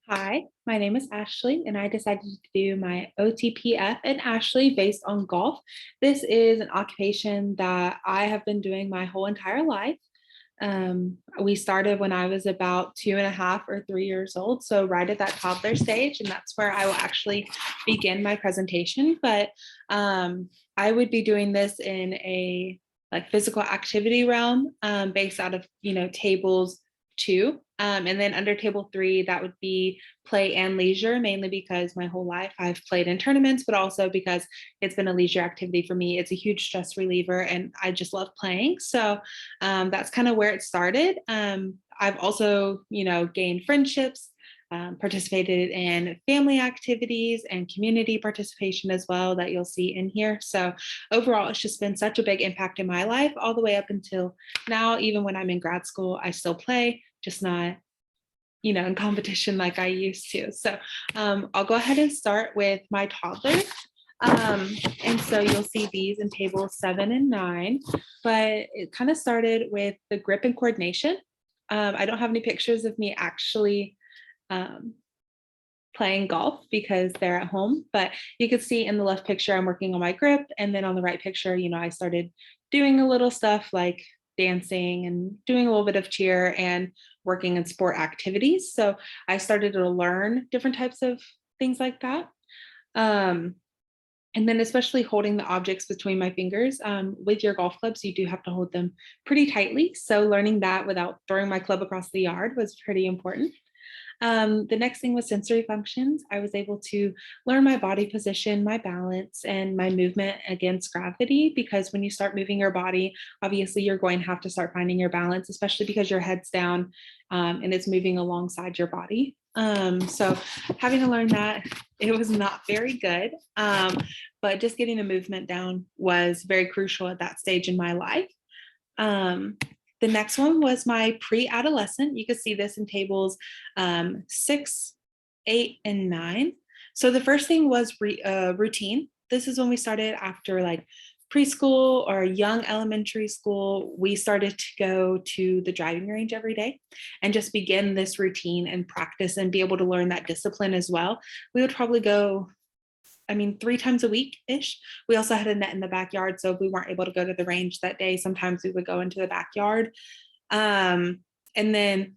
Hi, my name is Ashley, and I decided to do my OTPF in Ashley based on golf. This is an occupation that I have been doing my whole entire life. We started when I was about 2.5 or 3 years old, so right at that toddler stage, and that's where I will actually begin my presentation. But I would be doing this in a like physical activity realm, based out of tables two. And then under table three, that would be play and leisure, mainly because my whole life I've played in tournaments, but also because it's been a leisure activity for me. It's a huge stress reliever and I just love playing. So that's kind of where it started. I've also, gained friendships, participated in family activities and community participation as well that you'll see in here. So overall, it's just been such a big impact in my life all the way up until now. Even when I'm in grad school, I still play, just not in competition like I used to. So I'll go ahead and start with my toddler. And so you'll see these in tables 7 and 9, but it kind of started with the grip and coordination. I don't have any pictures of me actually um, playing golf because they're at home, but you could see in the left picture, I'm working on my grip. And then on the right picture, I started doing a little stuff like dancing and doing a little bit of cheer and working in sport activities. So I started to learn different types of things like that. Um, and then especially holding the objects between my fingers. With your golf clubs, you do have to hold them pretty tightly. So learning that without throwing my club across the yard was pretty important. The next thing was sensory functions. I was able to learn my body position, my balance, and my movement against gravity, because when you start moving your body, obviously you're going to have to start finding your balance, especially because your head's down and it's moving alongside your body. So having to learn that, it was not very good, but just getting the movement down was very crucial at that stage in my life. Um, the next one was my pre-adolescent. You can see this in tables 6, 8, and 9. So the first thing was routine. This is when we started after like preschool or young elementary school. We started to go to the driving range every day and just begin this routine and practice and be able to learn that discipline as well. We would probably go 3 times a week ish. We also had a net in the backyard. So if we weren't able to go to the range that day, sometimes we would go into the backyard. And then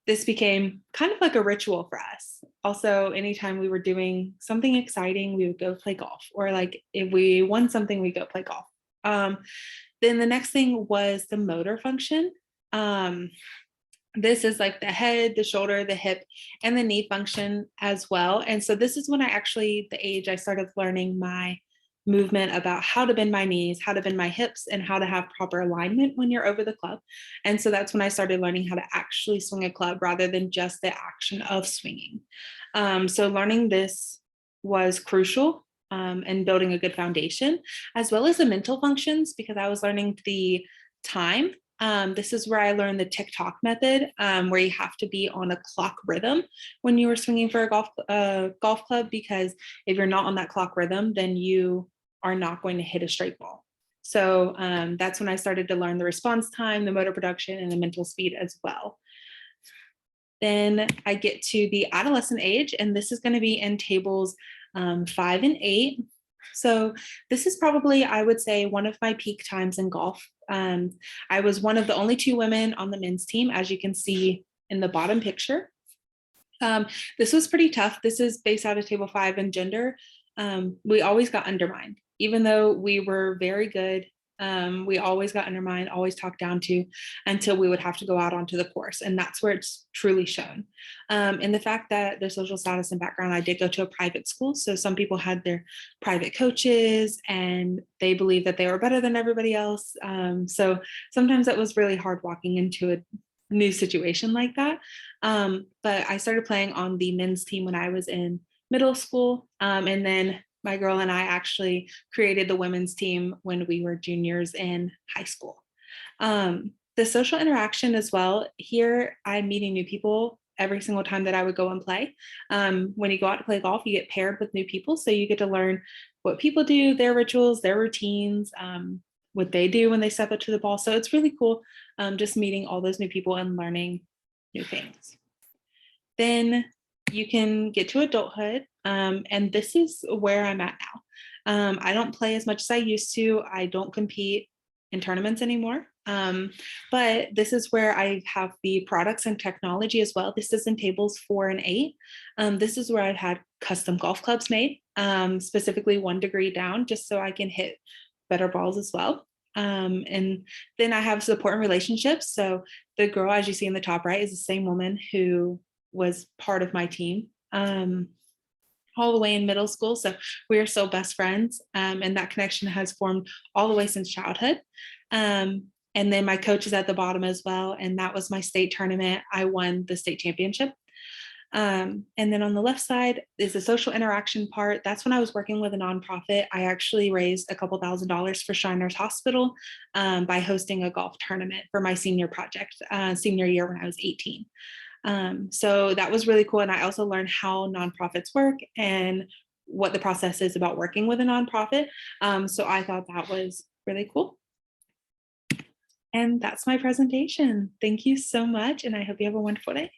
this became kind of like a ritual for us. Also, anytime we were doing something exciting, we would go play golf, or like if we won something, we go play golf. Then the next thing was the motor function. This is like the head, the shoulder, the hip, and the knee function as well. And so this is when the age I started learning my movement about how to bend my knees, how to bend my hips, and how to have proper alignment when you're over the club. And so that's when I started learning how to actually swing a club rather than just the action of swinging. So learning this was crucial, and building a good foundation, as well as the mental functions, because I was learning the time. This is where I learned the tick-tock method, where you have to be on a clock rhythm when you are swinging for a golf club, because if you're not on that clock rhythm, then you are not going to hit a straight ball. So that's when I started to learn the response time, the motor production, and the mental speed as well. Then I get to the adolescent age, and this is going to be in tables 5 and 8. So this is probably, I would say, one of my peak times in golf. I was one of the only 2 women on the men's team, as you can see in the bottom picture. This was pretty tough. This is based out of table 5 in gender. We always got undermined, even though we were very good. We always got undermined, always talked down to, until we would have to go out onto the course. And that's where it's truly shown. And the fact that their social status and background, I did go to a private school. So some people had their private coaches and they believed that they were better than everybody else. So sometimes that was really hard walking into a new situation like that. But I started playing on the men's team when I was in middle school. And then my girl and I actually created the women's team when we were juniors in high school. The social interaction as well. Here, I'm meeting new people every single time that I would go and play. When you go out to play golf, you get paired with new people. So you get to learn what people do, their rituals, their routines, what they do when they step up to the ball. So it's really cool, just meeting all those new people and learning new things. Then you can get to adulthood, and this is where I'm at now. I don't play as much as I used to. I don't compete in tournaments anymore. But this is where I have the products and technology as well. This is in tables 4 and 8. This is where I've had custom golf clubs made, specifically 1 degree down, just so I can hit better balls as well. And then I have support and relationships. So the girl, as you see in the top right, is the same woman who was part of my team all the way in middle school. So we are still best friends. And that connection has formed all the way since childhood. And then my coach is at the bottom as well. And that was my state tournament. I won the state championship. And then on the left side is the social interaction part. That's when I was working with a nonprofit. I actually raised a couple $1,000s for Shriners Hospital by hosting a golf tournament for my senior project, senior year when I was 18. So that was really cool. And I also learned how nonprofits work and what the process is about working with a nonprofit. So I thought that was really cool. And that's my presentation. Thank you so much. And I hope you have a wonderful day.